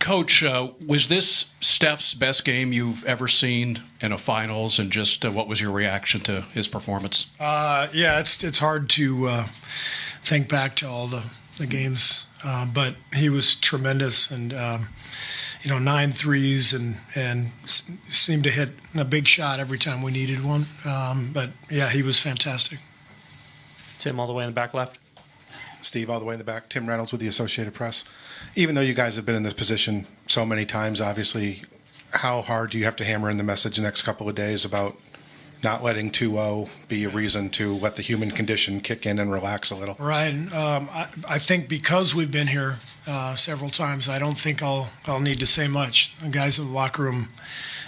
Coach, was this Steph's best game you've ever seen in a finals, and just what was your reaction to his performance? Yeah, it's hard to think back to all the games, but he was tremendous, and 9 threes and seemed to hit a big shot every time we needed one. But yeah, he was fantastic. Tim, all the way in the back left. Steve, all the way in the back. Tim Reynolds with the Associated Press. Even though you guys have been in this position so many times, obviously, how hard do you have to hammer in the message the next couple of days about not letting 2-0 be a reason to let the human condition kick in and relax a little? Right. I think because we've been here several times, I don't think I'll need to say much. The guys in the locker room,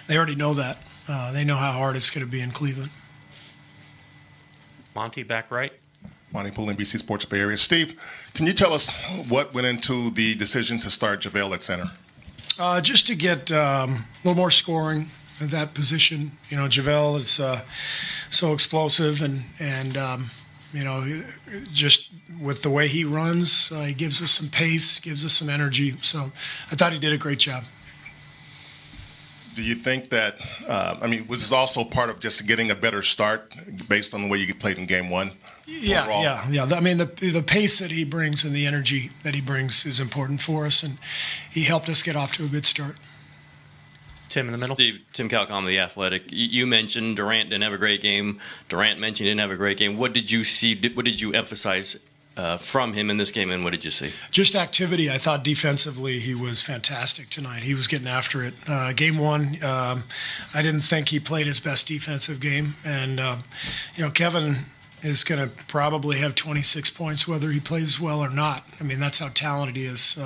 they already know that. They know how hard it's going to be in Cleveland. Monty, back right. Monty Poole, NBC Sports Bay Area. Steve, can you tell us what went into the decision to start JaVale at center? Just to get a little more scoring at that position. JaVale is so explosive, and just with the way he runs, he gives us some pace, gives us some energy. So I thought he did a great job. Do you think that, was this also part of just getting a better start based on the way you played in game one? Yeah. I mean, the pace that he brings and the energy that he brings is important for us, and he helped us get off to a good start. Tim in the middle. Steve, Tim Calcom, The Athletic. You mentioned Durant didn't have a great game. Durant mentioned he didn't have a great game. What did you see? What did you emphasize from him in this game, and what did you see? Just activity. I thought defensively he was fantastic tonight. He was getting after it. Game one, I didn't think he played his best defensive game. And, Kevin is going to probably have 26 points whether he plays well or not. I mean, that's how talented he is.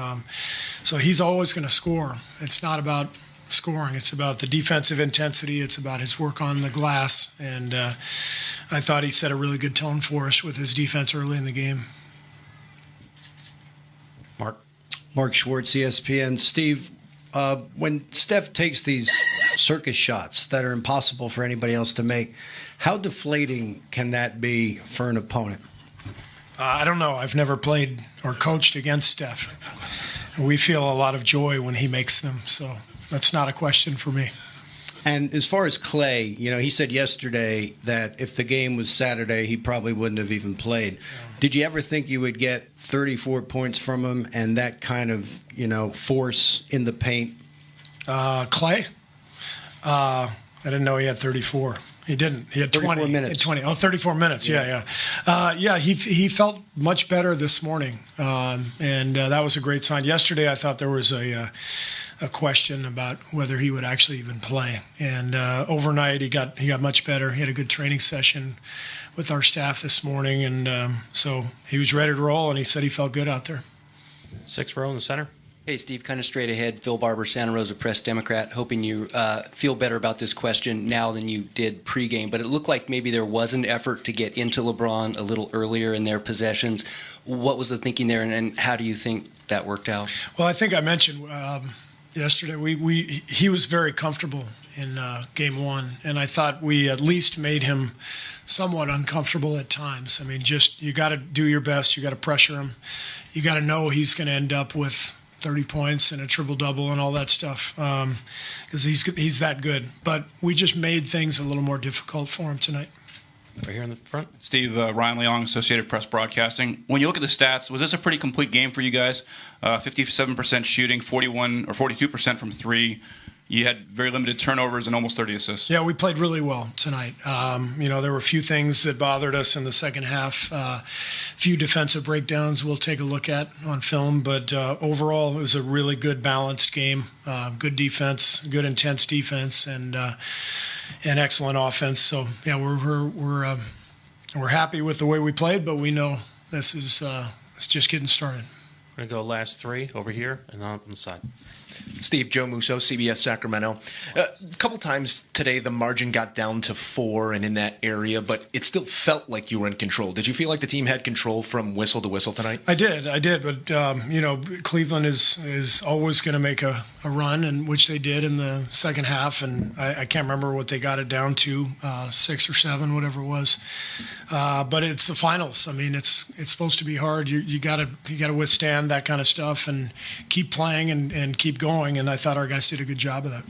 So he's always going to score. It's not about scoring. It's about the defensive intensity. It's about his work on the glass. And I thought he set a really good tone for us with his defense early in the game. Mark Schwartz, ESPN. Steve, when Steph takes these circus shots that are impossible for anybody else to make, how deflating can that be for an opponent? I don't know. I've never played or coached against Steph. We feel a lot of joy when he makes them, so that's not a question for me. And as far as Clay, he said yesterday that if the game was Saturday, he probably wouldn't have even played. Yeah. Did you ever think you would get 34 points from him and that kind of, force in the paint? Clay? I didn't know he had 34. He didn't. He had 20 minutes. 20. Oh, 34 minutes. Yeah. He felt much better this morning, and that was a great sign. Yesterday, I thought there was a question about whether he would actually even play. And overnight, he got much better. He had a good training session with our staff this morning, and so he was ready to roll, and he said he felt good out there. 6th row in the center. Hey, Steve, kind of straight ahead. Phil Barber, Santa Rosa Press Democrat, hoping you feel better about this question now than you did pregame. But it looked like maybe there was an effort to get into LeBron a little earlier in their possessions. What was the thinking there, and how do you think that worked out? Well, I think I mentioned yesterday he was very comfortable in game one, and I thought we at least made him somewhat uncomfortable at times. I mean, just you got to do your best. You got to pressure him. You got to know he's going to end up with 30 points and a triple-double and all that stuff because he's that good. But we just made things a little more difficult for him tonight. Right here in the front. Steve, Ryan Leong, Associated Press Broadcasting. When you look at the stats, was this a pretty complete game for you guys? 57% shooting, 41 or 42% from three. You had very limited turnovers and almost 30 assists. Yeah, we played really well tonight. There were a few things that bothered us in the second half. A few defensive breakdowns we'll take a look at on film. But overall, it was a really good, balanced game. Good defense, good intense defense, and excellent offense. So yeah, we're happy with the way we played, but we know this is it's just getting started. We're gonna go last 3 over here and on the side. Steve, Joe Musso, CBS Sacramento. A couple times today, the margin got down to 4 and in that area, but it still felt like you were in control. Did you feel like the team had control from whistle to whistle tonight? I did. But Cleveland is always going to make a run, and which they did in the second half, and I can't remember what they got it down to, 6 or 7, whatever it was. But it's the finals. I mean, it's supposed to be hard. You got to withstand understand that kind of stuff and keep playing and keep going. And I thought our guys did a good job of that.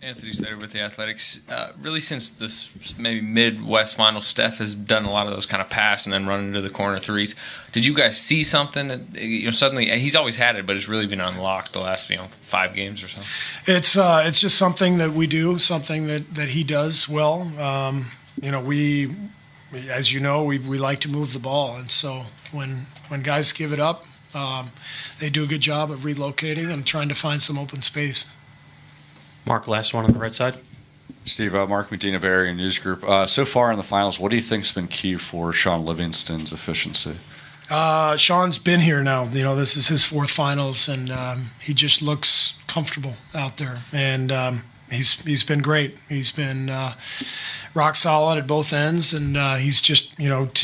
Anthony Slater with the Athletics. Really, since this maybe Midwest final, Steph has done a lot of those kind of pass and then run into the corner threes. Did you guys see something that suddenly he's always had it, but it's really been unlocked the last 5 games or so? It's just something that we do, something that he does well. We, as you know, we like to move the ball, and so when guys give it up, they do a good job of relocating and trying to find some open space. Mark, last one on the right side. Steve, Mark Medina, Bay Area News Group. So far in the finals, what do you think has been key for Sean Livingston's efficiency? Sean's been here now. This is his 4th finals, and he just looks comfortable out there. And he's been great. He's been rock solid at both ends, and he's just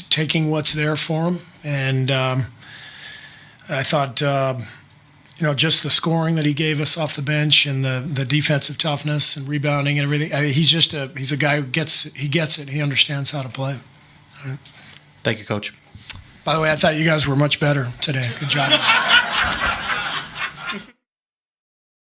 taking what's there for him. And I thought. Just the scoring that he gave us off the bench and the defensive toughness and rebounding and everything. I mean, he's a guy who gets it. He understands how to play. Thank you, Coach. By the way, I thought you guys were much better today. Good job.